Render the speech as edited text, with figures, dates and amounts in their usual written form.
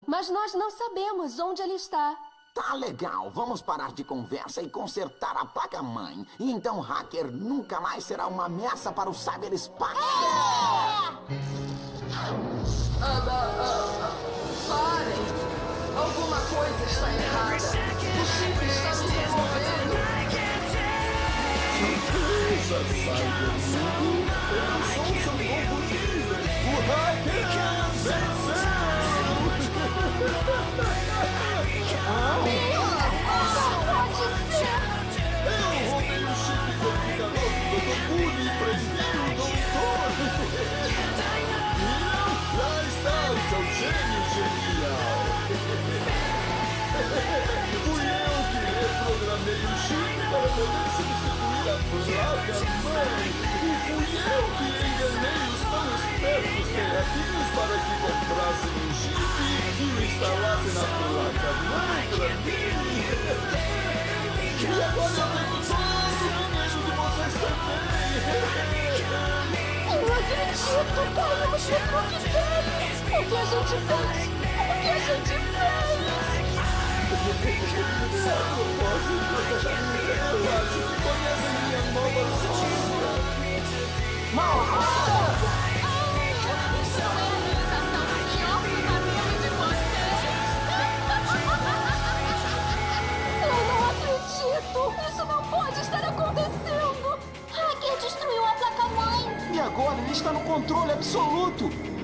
mas nós não sabemos onde ele está. Tá legal, vamos parar de conversa e consertar a placa-mãe. E então o hacker nunca mais será uma ameaça para o cyberespaço. Parem! Alguma coisa está errada. O chip está nos removendo. Surpresa, Cybermundo! Eu sou seu novo líder! O hacker venceu! Eu roubei o chip codificador do Dr. Bully e prendi o doutor! E lá está o seu gênio genial! Fui eu que reprogramei o chip para poder substituir a placa-mãe! E fui eu que enganei os tão espertos terráqueos para que comprassem o chip e o instalassem na placa-mãe pra mim! E agora eu tenho todo o dinheiro de vocês também! Eu não acredito! Caímos no truque dele! O que a gente fez? O que a gente fez? A propósito, eu acho que conhecem minha nova sombra! Malvada! Isso não é a realização do que eu sabemos de você! Eu não acredito! Isso não pode estar acontecendo! Hacker destruiu a placa-mãe! E agora ele está no controle absoluto!